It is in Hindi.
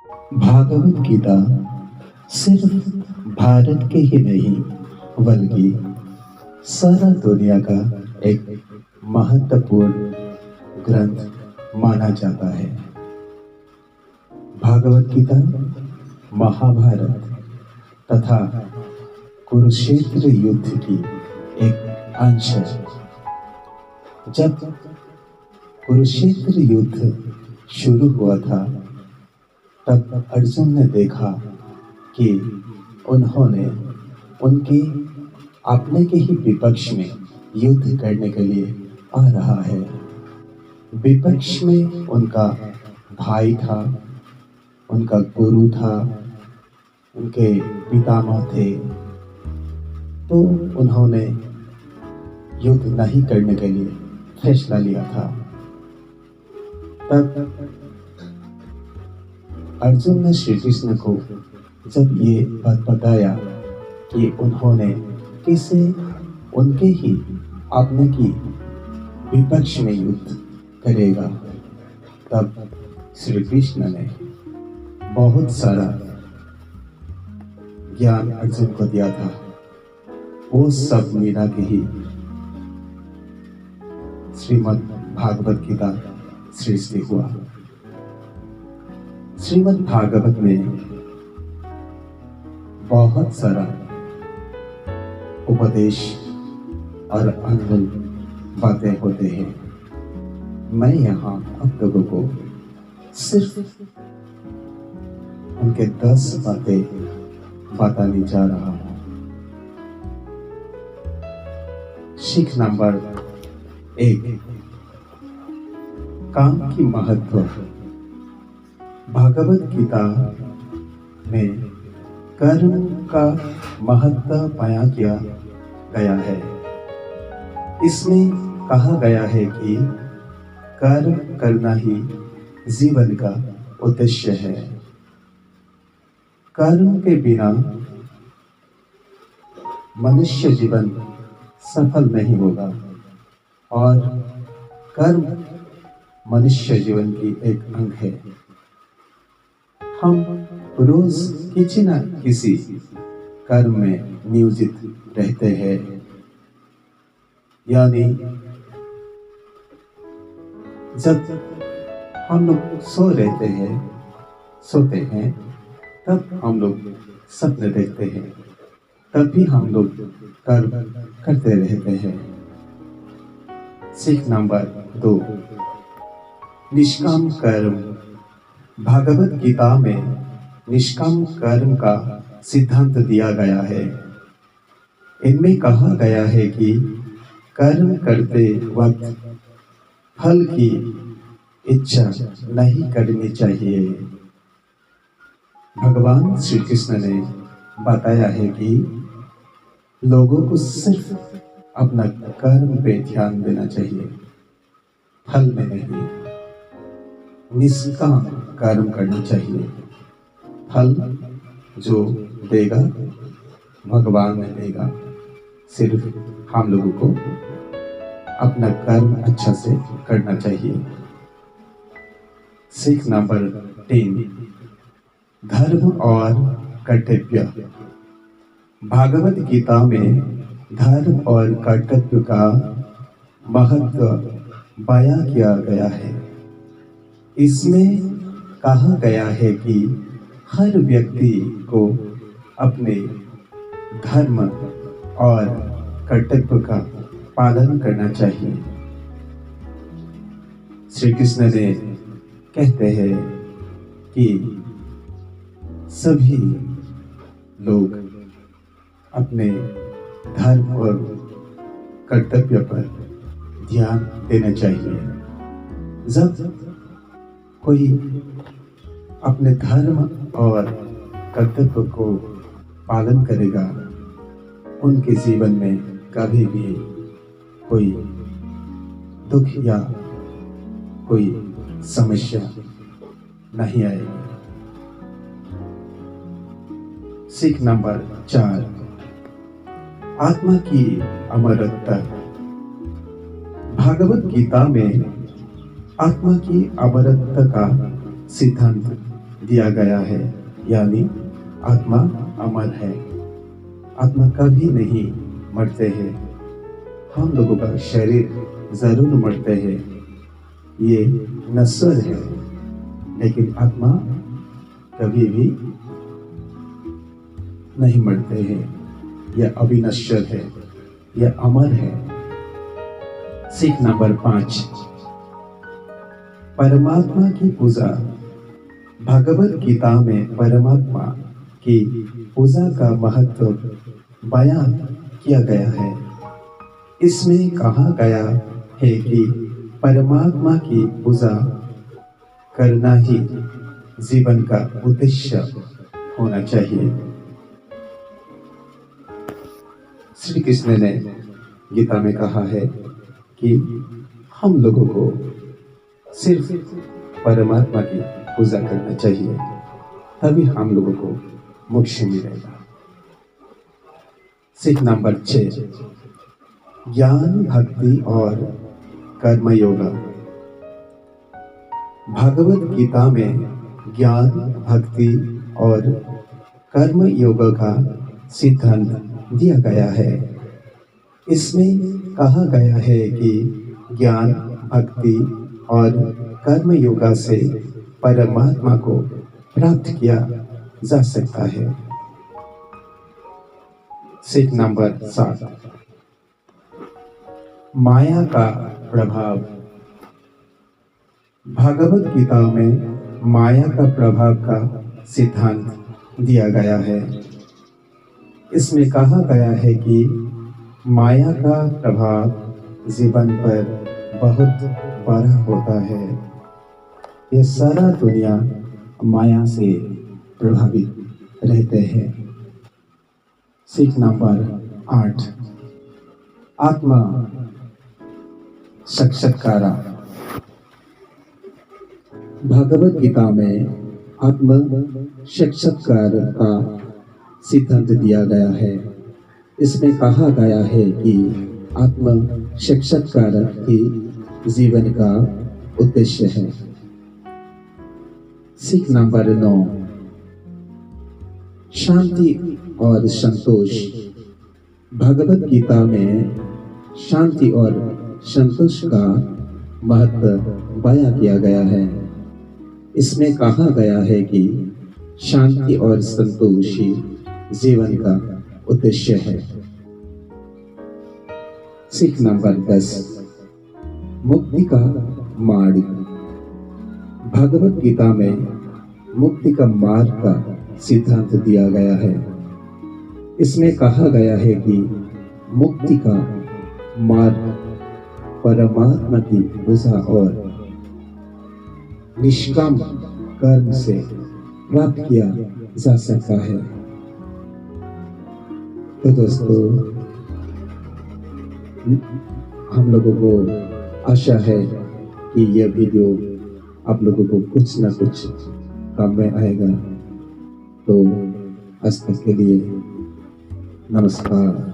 भागवत गीता सिर्फ भारत के ही नहीं बल्कि सारा दुनिया का एक महत्वपूर्ण ग्रंथ माना जाता है। भागवत गीता महाभारत तथा कुरुक्षेत्र युद्ध की एक अंश है। जब कुरुक्षेत्र युद्ध शुरू हुआ था तब अर्जुन ने देखा कि उन्होंने उनके अपने के ही विपक्ष में युद्ध करने के लिए आ रहा है। विपक्ष में उनका भाई था, उनका गुरु था, उनके पितामह थे, तो उन्होंने युद्ध नहीं करने के लिए फैसला लिया था। तब अर्जुन ने श्री कृष्ण को जब ये बात बताया कि उन्होंने किसे उनके ही अपने की विपक्ष में युद्ध करेगा, तब श्री कृष्ण ने बहुत सारा ज्ञान अर्जुन को दिया था। वो सब मीरा के ही श्रीमद् भागवत गीता सृष्टि हुआ। श्रीमद् भागवत में बहुत सारा उपदेश और अनमोल बातें होते हैं। मैं यहाँ आप लोगों को सिर्फ उनके 10 बातें बताने जा रहा हूँ। सीख नंबर 1, काम की महत्व। भागवत गीता में कर्म का महत्व बयां किया गया है। इसमें कहा गया है कि कर्म करना ही जीवन का उद्देश्य है। कर्म के बिना मनुष्य जीवन सफल नहीं होगा और कर्म मनुष्य जीवन की एक अंग है। हम रोज किसी न किसी कर्म में नियोजित रहते हैं, यानी जब हम लोग सोते हैं तब हम लोग सपने देखते हैं, तब भी हम लोग कर्म करते रहते हैं। सीख नंबर 2, निष्काम कर्म। भागवत गीता में निष्काम कर्म का सिद्धांत दिया गया है। इनमें कहा गया है कि कर्म करते वक्त फल की इच्छा नहीं करनी चाहिए। भगवान श्री कृष्ण ने बताया है कि लोगों को सिर्फ अपना कर्म पे ध्यान देना चाहिए, फल में नहीं। निष्काम कर्म करना चाहिए, फल जो देगा भगवान ने देगा। सिर्फ हम लोगों को अपना कर्म अच्छा से करना चाहिए। सीख नंबर 3, धर्म और कर्तव्य। भागवत गीता में धर्म और कर्तव्य का महत्व बयां किया गया है। इसमें कहा गया है कि हर व्यक्ति को अपने धर्म और कर्तव्य का पालन करना चाहिए। श्री कृष्ण ने कहते हैं कि सभी लोग अपने धर्म और कर्तव्य पर ध्यान देना चाहिए। जब कोई अपने धर्म और कर्तव्य को पालन करेगा, उनके जीवन में कभी भी कोई दुख या कोई समस्या नहीं आएगी। सीख नंबर 4, आत्मा की अमरत्व। भागवत गीता में आत्मा की अमरत्व का सिद्धांत दिया गया है, यानी आत्मा अमर है। आत्मा कभी नहीं मरते हैं। हम लोगों का शरीर जरूर मरते हैं, ये नश्वर है, लेकिन आत्मा कभी भी नहीं मरते हैं। यह अविनश्वर है, यह अमर है। सीख नंबर 5, परमात्मा की पूजा। भगवत गीता में परमात्मा की पूजा का महत्व बयान किया गया है। इसमें कहा गया है कि परमात्मा की पूजा करना ही जीवन का उद्देश्य होना चाहिए। श्री कृष्ण ने गीता में कहा है कि हम लोगों को सिर्फ परमात्मा की पूजा करना चाहिए, तभी हम लोगों को मोक्ष मिलेगा। सीख नंबर 6, ज्ञान, भक्ति और कर्म योग। भगवत गीता में ज्ञान, भक्ति और कर्म योग का सिद्धांत दिया गया है। इसमें कहा गया है कि ज्ञान, भक्ति और कर्म योगा से परमात्मा को प्राप्त किया जा सकता है। सीख नंबर 7, माया का प्रभाव। भगवत गीता में माया का प्रभाव का सिद्धांत दिया गया है। इसमें कहा गया है कि माया का प्रभाव जीवन पर बहुत बड़ा होता है। ये सारा दुनिया माया से प्रभावित रहते हैं। सीख नंबर 8, आत्मा साक्षात्कार। भगवत गीता में आत्म साक्षात्कार का सिद्धांत दिया गया है। इसमें कहा गया है कि आत्म साक्षात्कार ही जीवन का उद्देश्य है। सीख नंबर 9, शांति और संतोष। भगवत गीता में शांति और संतोष का महत्व बयां किया गया है। इसमें कहा गया है कि शांति और संतोष ही जीवन का उद्देश्य है। सीख नंबर 10, मुक्ति का मार्ग। भगवत गीता में मुक्ति का मार्ग का सिद्धांत दिया गया है। इसमें कहा गया है कि मुक्ति का मार्ग परमात्मा की पूजा और निष्काम कर्म से प्राप्त किया जा सकता है। तो दोस्तों, हम लोगों को आशा है कि यह वीडियो आप लोगों को कुछ ना कुछ काम में आएगा। तो आज तक के लिए नमस्कार।